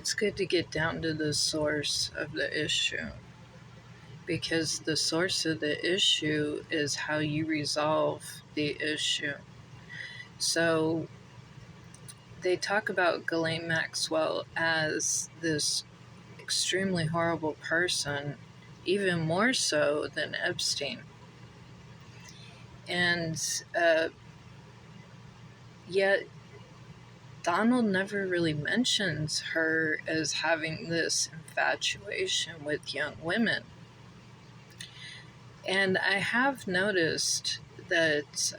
it's good to get down to the source of the issue, because the source of the issue is how you resolve the issue. So they talk about Ghislaine Maxwell as this extremely horrible person, even more so than Epstein. And yet Donald never really mentions her as having this infatuation with young women. And I have noticed that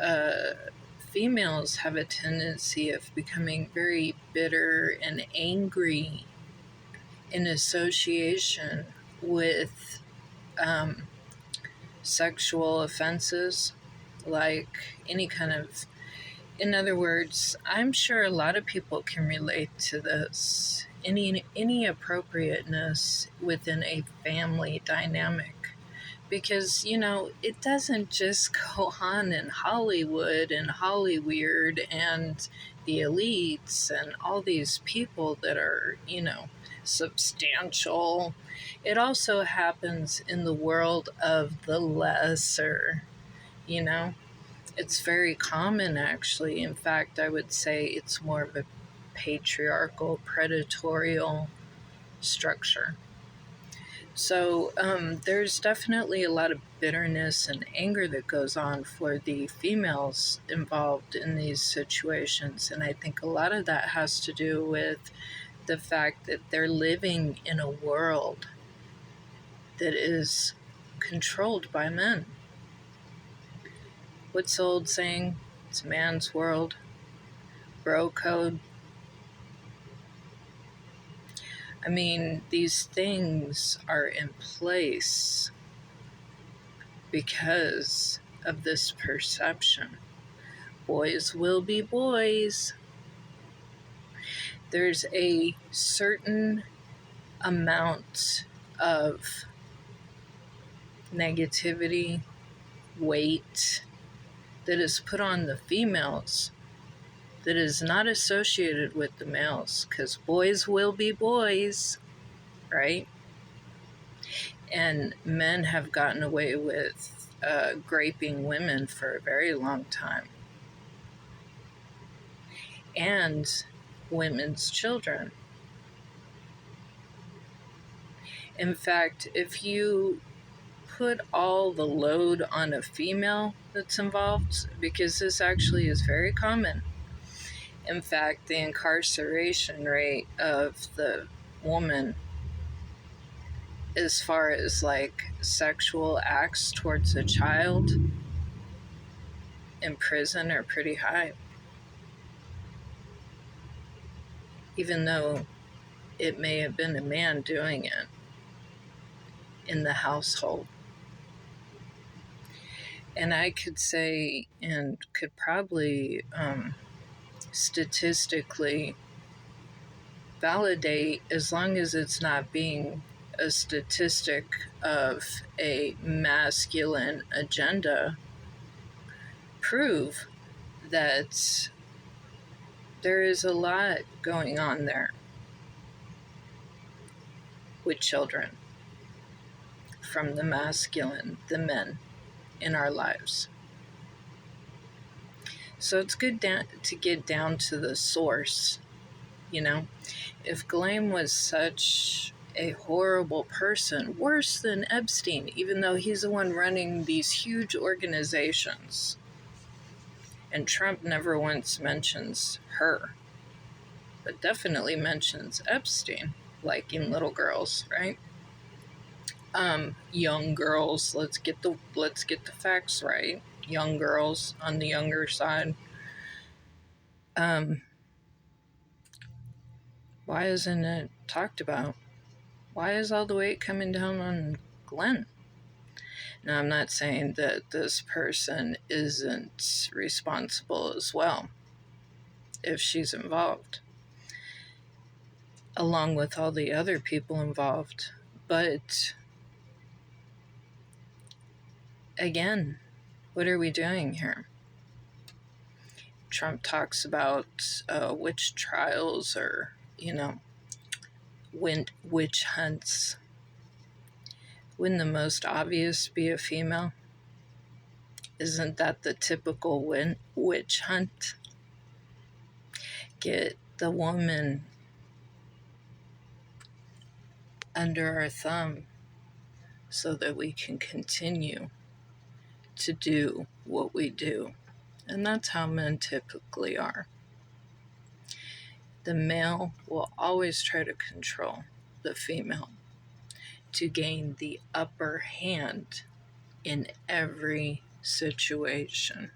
females have a tendency of becoming very bitter and angry in association with sexual offenses, like any kind of. In other words, I'm sure a lot of people can relate to this. Any appropriateness within a family dynamic. Because, it doesn't just go on in Hollywood and Hollyweird and the elites and all these people that are, substantial. It also happens in the world of the lesser, It's very common, actually. In fact, I would say it's more of a patriarchal, predatorial structure. So there's definitely a lot of bitterness and anger that goes on for the females involved in these situations. And I think a lot of that has to do with the fact that they're living in a world that is controlled by men. What's the old saying? It's man's world. Bro code. I mean, these things are in place because of this perception. Boys will be boys. There's a certain amount of negativity, weight that is put on the females that is not associated with the males, because boys will be boys, right? And men have gotten away with graping women for a very long time. And women's children. In fact, if you put all the load on a female that's involved, because this actually is very common. In fact, the incarceration rate of the woman as far as like sexual acts towards a child in prison are pretty high. Even though it may have been a man doing it in the household. And I could say, and could probably statistically validate, as long as it's not being a statistic of a masculine agenda, prove that there is a lot going on there with children from the masculine, the men in our lives. So it's good to get down to the source, If Ghislaine was such a horrible person, worse than Epstein, even though he's the one running these huge organizations, and Trump never once mentions her, but definitely mentions Epstein, liking little girls, right? Young girls, let's get the facts right. Young girls on the younger side. Why isn't it talked about? Why is all the weight coming down on Glenn? Now, I'm not saying that this person isn't responsible as well, if she's involved, along with all the other people involved. But again, what are we doing here? Trump talks about witch trials or, witch hunts. Wouldn't the most obvious be a female? Isn't that the typical witch hunt? Get the woman under our thumb so that we can continue to do what we do. And that's how men typically are. The male will always try to control the female to gain the upper hand in every situation.